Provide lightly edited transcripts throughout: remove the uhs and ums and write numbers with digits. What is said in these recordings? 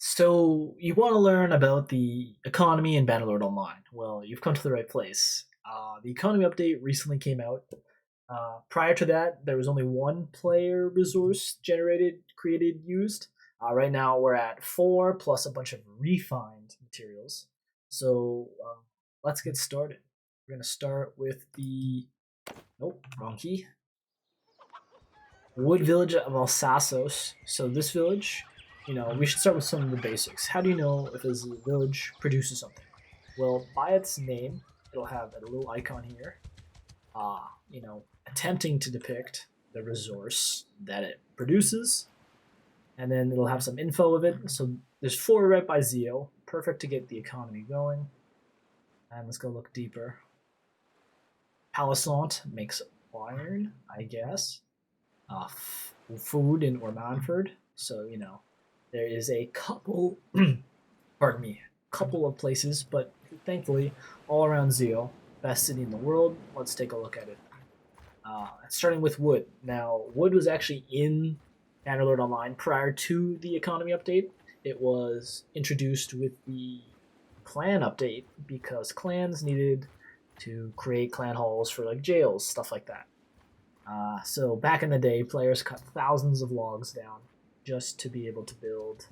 So you want to learn about the economy in Bannerlord-Online? Well, you've come to the right place. The economy update recently came out. Prior to that, there was only one player resource generated, created, used. Right now, we're at four plus a bunch of refined materials. So let's get started. We're gonna start with the nope, wrong key. Wood village of Alsasos. So this village, we should start with some of the basics. How do you know if this village produces something? Well, by its name, it'll have a little icon here, attempting to depict the resource that it produces, and then it'll have some info of it. So there's four right by Zeo, perfect to get the economy going. And let's go look deeper. Palisant makes iron, I guess. Food in Ormanford. So, there is a couple, pardon me, couple of places, but thankfully all around Zeo, best city in the world. Let's take a look at it. Starting with wood. Now, wood was actually in Bannerlord-Online prior to the economy update. It was introduced with the clan update because clans needed to create clan halls for like jails, stuff like that. So back in the day, players cut thousands of logs down just to be able to build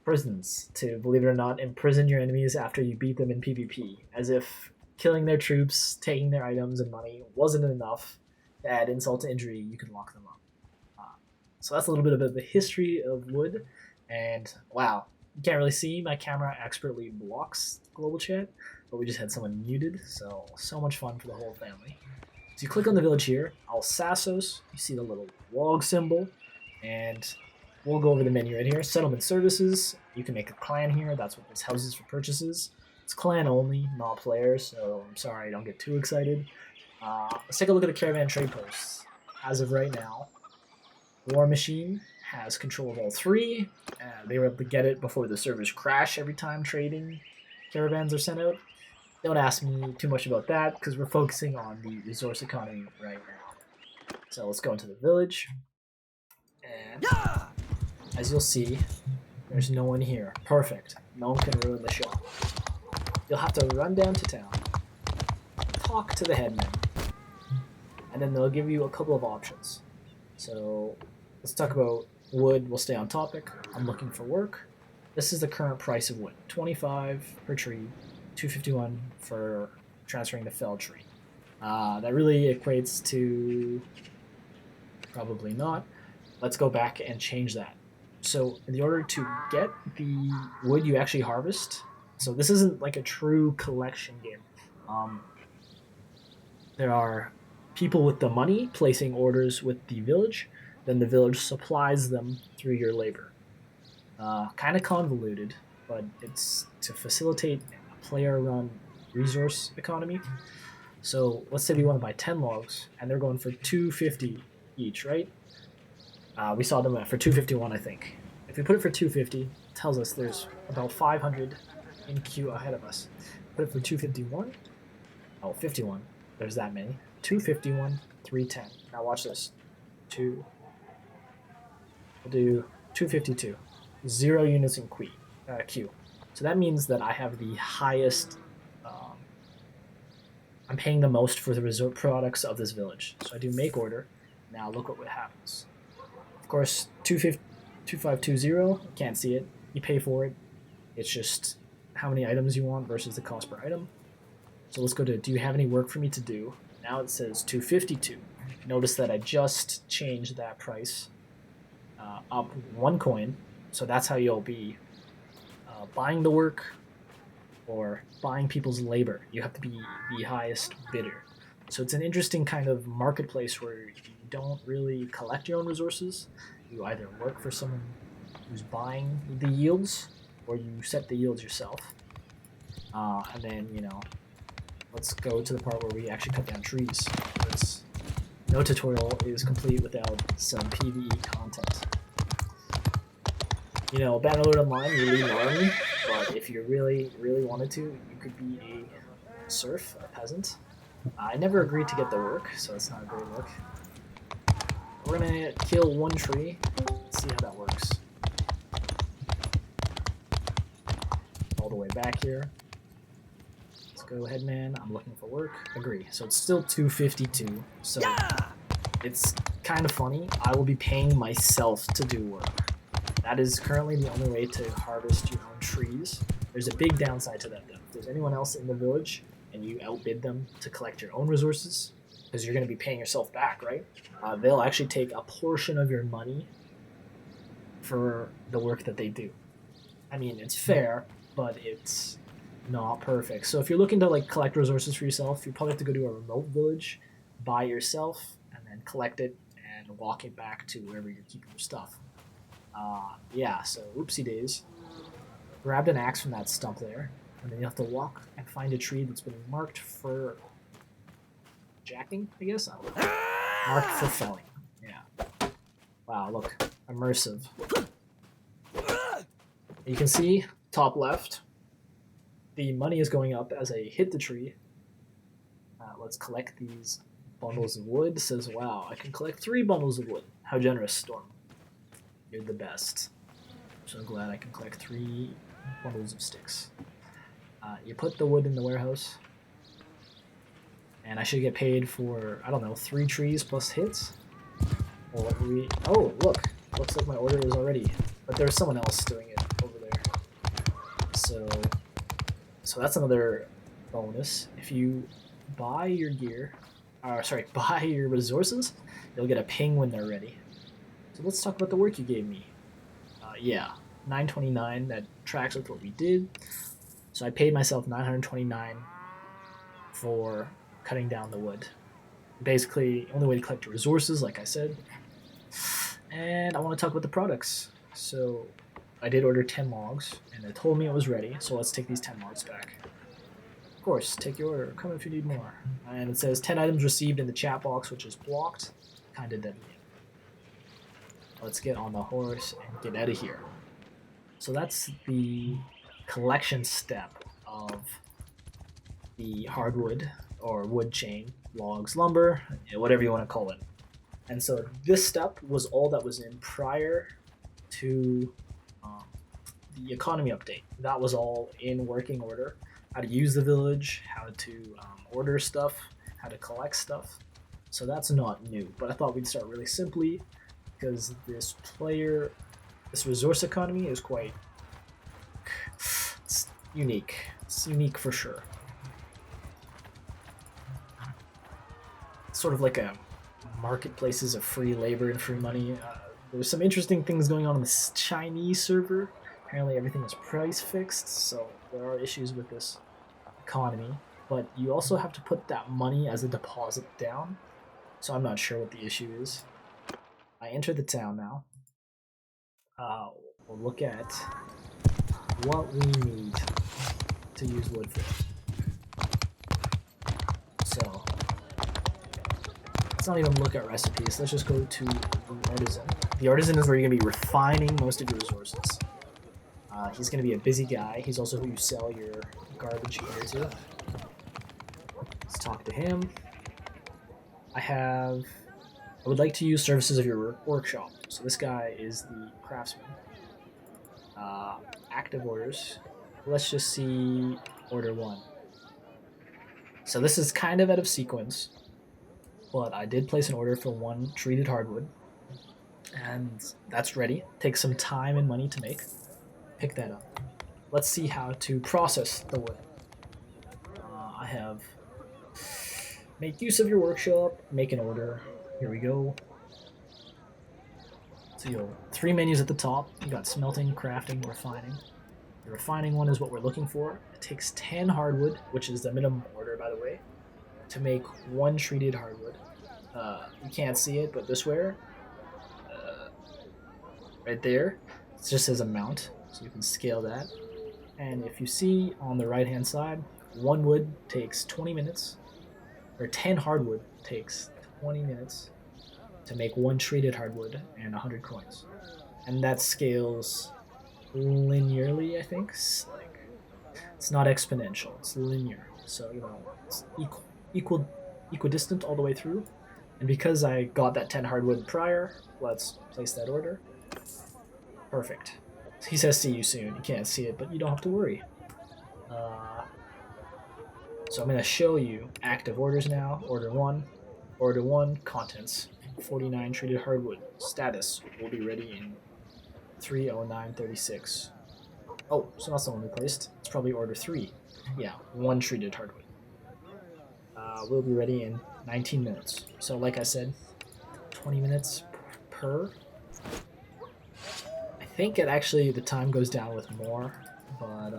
prisons to, believe it or not, imprison your enemies after you beat them in PvP, as if killing their troops, taking their items and money wasn't enough to add insult to injury. You could lock them up. So that's a little bit about the history of wood. And wow, you can't really see, my camera expertly blocks global chat, but we just had someone muted, so much fun for the whole family. So you click on the village here, Alsasos, you see the little log symbol, and we'll go over the menu right here. Settlement services, you can make a clan here, that's what this house is for purchases. It's clan only, not players, so I'm sorry, don't get too excited. Let's take a look at the caravan trade posts. As of right now, War Machine has control of all three. They were able to get it before the servers crash every time trading caravans are sent out. Don't ask me too much about that because we're focusing on the resource economy right now. So let's go into the village. And as you'll see, there's no one here. Perfect. No one can ruin the show. You'll have to run down to town, talk to the headman, and then they'll give you a couple of options. So let's talk about wood. We'll stay on topic. I'm looking for work. This is the current price of wood. 25 per tree, 251 for transferring the felled tree. That really equates to probably not. Let's go back and change that. So in order to get the wood you actually harvest, so this isn't like a true collection game. There are people with the money placing orders with the village, then the village supplies them through your labor. Kind of convoluted, but it's to facilitate a player-run resource economy. So let's say we want to buy 10 logs, and they're going for 250 each, right? We saw them for 251, I think. If we put it for 250, it tells us there's about 500 in queue ahead of us. Put it for 251. Oh, 51. There's that many. 251, 310. Now watch this. We'll do 252. 0 units in queue. So that means that I have the highest. I'm paying the most for the resort products of this village. So I do make order. Now look what happens. Of course, 2520. Can't see it. You pay for it. It's just how many items you want versus the cost per item. So let's go to, do you have any work for me to do? Now it says 252. Notice that I just changed that price up 1 coin. So that's how you'll be buying the work or buying people's labor. You have to be the highest bidder. So it's an interesting kind of marketplace where you don't really collect your own resources. You either work for someone who's buying the yields or you set the yields yourself. And then, let's go to the part where we actually cut down trees. Because no tutorial is complete without some PvE content. Bannerlord-Online, you need an army, but if you really, really wanted to, you could be a serf, a peasant. I never agreed to get the work, so it's not a great look. We're gonna kill 1 tree. Let's see how that works. back here. Let's go ahead, man. I'm looking for work. Agree. So it's still 252. So it's kind of funny. I will be paying myself to do work. That is currently the only way to harvest your own trees. There's a big downside to that, though. If there's anyone else in the village and you outbid them to collect your own resources, because you're going to be paying yourself back, right? They'll actually take a portion of your money for the work that they do. I mean, it's fair, but it's not perfect. So if you're looking to like collect resources for yourself, you probably have to go to a remote village by yourself and then collect it and walk it back to wherever you're keeping your stuff. Yeah, so oopsie days. Grabbed an axe from that stump there, and then you have to walk and find a tree that's been marked for jacking, I guess? I don't know. Marked for felling. Yeah. Wow, look. Immersive. You can see, top left, the money is going up as I hit the tree. Let's collect these bundles of wood. It says, wow, I can collect 3 bundles of wood. How generous, Storm. You're the best. I'm so glad I can collect 3 bundles of sticks. You put the wood in the warehouse. And I should get paid for, I don't know, 3 trees plus hits? Or what we... Oh, look. Looks like my order is already... But there's someone else doing it over there. So that's another bonus. If you buy your gear... buy your resources, you'll get a ping when they're ready. So let's talk about the work you gave me. Yeah, 929, that tracks with what we did. So I paid myself 929 for cutting down the wood. Basically, only way to collect your resources, like I said. And I want to talk about the products. So I did order 10 logs, and it told me it was ready, so let's take these 10 logs back. Of course, take your order. Come if you need more. And it says 10 items received in the chat box, which is blocked. Kinda deadly. Let's get on the horse and get out of here. So that's the collection step of the hardwood or wood chain, logs, lumber, whatever you want to call it. And so this step was all that was in prior to the economy update. That was all in working order. How to use the village, how to order stuff, how to collect stuff. So that's not new, but I thought we'd start really simply because this resource economy is quite it's unique. It's unique for sure. It's sort of like a marketplaces of free labor and free money. There's some interesting things going on the Chinese server. Apparently everything is price fixed, so there are issues with this economy. But you also have to put that money as a deposit down, so I'm not sure what the issue is. I enter the town now. We'll look at what we need to use wood for. So let's not even look at recipes. Let's just go to the artisan. The artisan is where you're going to be refining most of your resources. He's going to be a busy guy. He's also who you sell your garbage gear to. Let's talk to him. I would like to use services of your workshop. So this guy is the craftsman. Active orders. Let's just see order 1. So this is kind of out of sequence, but I did place an order for 1 treated hardwood, and that's ready. Takes some time and money to make. Pick that up. Let's see how to process the wood. I have make use of your workshop, make an order. Here we go. So you have 3 menus at the top. You got smelting, crafting, refining. The refining one is what we're looking for. It takes 10 hardwood, which is the minimum order, by the way, to make 1 treated hardwood. You can't see it, but this way, right there, it just says amount, so you can scale that. And if you see on the right-hand side, 1 wood takes 20 minutes, or 10 hardwood takes 20 minutes to make 1 treated hardwood and 100 coins. And that scales linearly, I think. It's not exponential, it's linear. So, it's equidistant all the way through. And because I got that 10 hardwood prior, let's place that order. Perfect. He says see you soon. You can't see it, but you don't have to worry. So I'm going to show you active orders now. Order 1. Order 1, contents. 49 treated hardwood. Status will be ready in 30936. Oh, so that's the one we placed. It's probably order 3. Yeah, 1 treated hardwood. Will be ready in 19 minutes. So like I said, 20 minutes per. I think it actually, the time goes down with more, but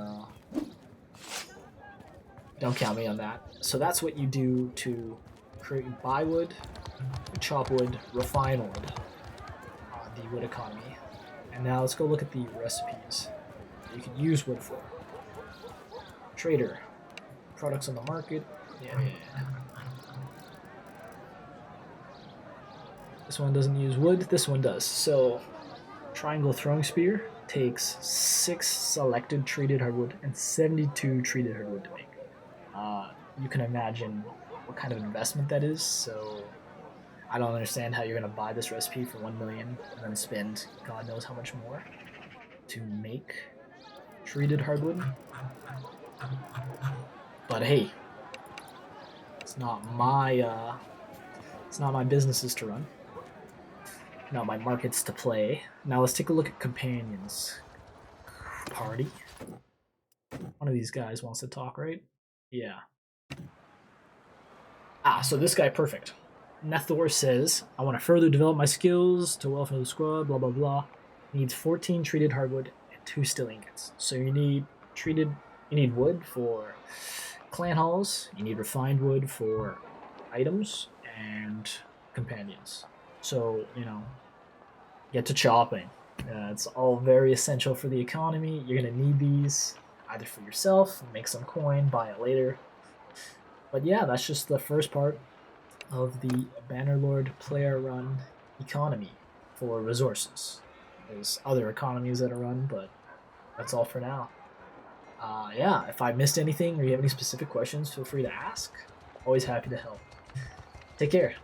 don't count me on that. So that's what you do to buy wood, chop wood, refine wood, the wood economy. And now let's go look at the recipes that you can use wood for. Trader, products on the market. Yeah. This one doesn't use wood, this one does. So, triangle throwing spear takes 6 selected treated hardwood and 72 treated hardwood to make. You can imagine what kind of investment that is, so I don't understand how you're going to buy this recipe for 1 million and then spend God knows how much more to make treated hardwood. But hey, it's not my businesses to run. Not my markets to play. Now let's take a look at companions. Party. One of these guys wants to talk, right? Yeah. So this guy, perfect. Nethor says, I want to further develop my skills to welfare the squad, blah, blah, blah. He needs 14 treated hardwood and 2 steel ingots. So you need wood for clan halls, you need refined wood for items, and companions. So, get to chopping. It's all very essential for the economy. You're going to need these either for yourself, make some coin, buy it later. But yeah, that's just the first part of the Bannerlord player run economy for resources. There's other economies that are run, but that's all for now. Yeah, if I missed anything or you have any specific questions, feel free to ask. Always happy to help. Take care.